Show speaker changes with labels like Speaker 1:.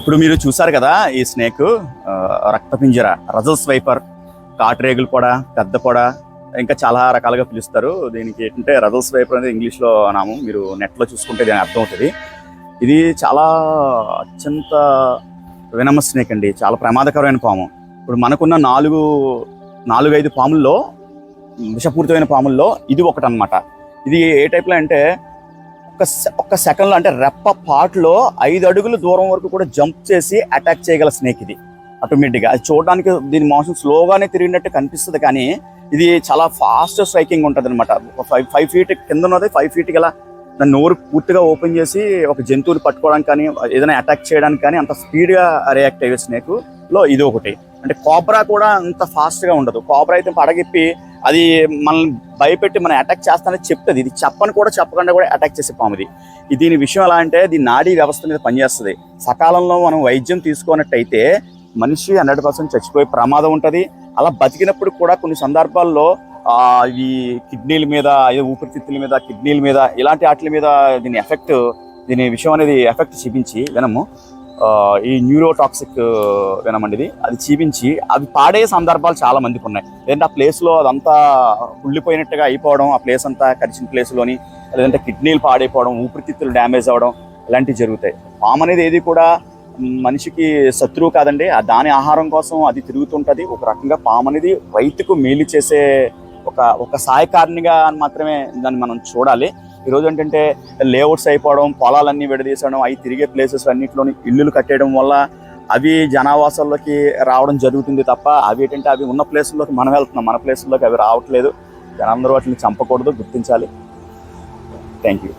Speaker 1: ఇప్పుడు మీరు చూసారు కదా ఈ స్నేక్ రక్తపింజర, రజల్స్ వైపర్, కాటరేగులు పొడ, పెద్ద పొడ, ఇంకా చాలా రకాలుగా పిలుస్తారు. దీనికి ఏంటంటే రజల్స్ వైపర్ అనేది ఇంగ్లీష్లో నామం. మీరు నెట్లో చూసుకుంటే దీని అర్థం అవుతుంది. ఇది చాలా అత్యంత వెనమస్ స్నేక్ అండి, చాలా ప్రమాదకరమైన పాము. ఇప్పుడు మనకున్న 4-5 పాముల్లో, విషపూరితమైన పాముల్లో ఇది ఒకటి అనమాట. ఇది ఏ టైప్లో అంటే ఒక్క సెకండ్లో, అంటే రెప్ప పాటులో 5 అడుగుల దూరం వరకు కూడా జంప్ చేసి అటాక్ చేయగల స్నేక్ ఇది ఆటోమేటిక్గా. అది చూడడానికి దీని మోషన్ స్లోగానే తిరిగినట్టు కనిపిస్తుంది, కానీ ఇది చాలా ఫాస్ట్ స్ట్రైకింగ్ ఉంటుంది అనమాట. 5 ఫీట్ కింద ఉన్నది 5 ఫీట్ గల దాని నోరు పూర్తిగా ఓపెన్ చేసి ఒక జంతువుని పట్టుకోవడానికి కానీ ఏదైనా అటాక్ చేయడానికి కానీ అంత స్పీడ్గా రియాక్ట్ అయ్యే స్నేక్లో ఇది ఒకటి. అంటే కోబ్రా కూడా అంత ఫాస్ట్గా ఉండదు. కోబ్రా అయితే పడగెప్పి అది మనల్ని భయపెట్టి మనం అటాక్ చేస్తానని చెప్తుంది. ఇది చెప్పకుండా కూడా అటాక్ చేసే పాము ఇది. దీని విషయం ఎలా అంటే దీని నాడీ వ్యవస్థ మీద పనిచేస్తుంది. సకాలంలో మనం వైద్యం తీసుకున్నట్టయితే మనిషి 100% చచ్చిపోయే ప్రమాదం ఉంటుంది. అలా బతికినప్పుడు కూడా కొన్ని సందర్భాల్లో ఈ కిడ్నీల మీద, ఊపిరితిత్తుల మీద, కిడ్నీల మీద, ఇలాంటి వాటి మీద దీని విషయం అనేది ఎఫెక్ట్ చూపించి వినము ఈ న్యూరోటాక్సిక్ వినమండి అది చూపించి అవి పాడే సందర్భాలు చాలా మందికి ఉన్నాయి. లేదంటే ఆ ప్లేస్లో అదంతా కుళ్ళిపోయినట్టుగా అయిపోవడం, ఆ ప్లేస్ అంతా కరిచిన ప్లేస్లోని, లేదంటే కిడ్నీలు పాడైపోవడం, ఊపిరితిత్తులు డ్యామేజ్ అవ్వడం, ఇలాంటివి జరుగుతాయి. పాము అనేది ఏది కూడా మనిషికి శత్రువు కాదండి. దాని ఆహారం కోసం అది తిరుగుతుంటుంది. ఒక రకంగా పాము అనేది రైతుకు మేలు చేసే ఒక సహాయకారినిగా మాత్రమే దాన్ని మనం చూడాలి. ఈరోజు ఏంటంటే లేఅవుట్స్ అయిపోవడం, పొలాలన్నీ విడదీసడం, అవి తిరిగే ప్లేసెస్ అన్నింటిలోని ఇల్లులు కట్టేయడం వల్ల అవి జనావాసాల్లోకి రావడం జరుగుతుంది తప్ప అవి ఏంటంటే అవి ఉన్న ప్లేసుల్లోకి మనం వెళ్తున్నాం, మన ప్లేసుల్లోకి అవి రావట్లేదు. జనందరూ వాటిని చంపకూడదు, గుర్తించాలి. Thank you.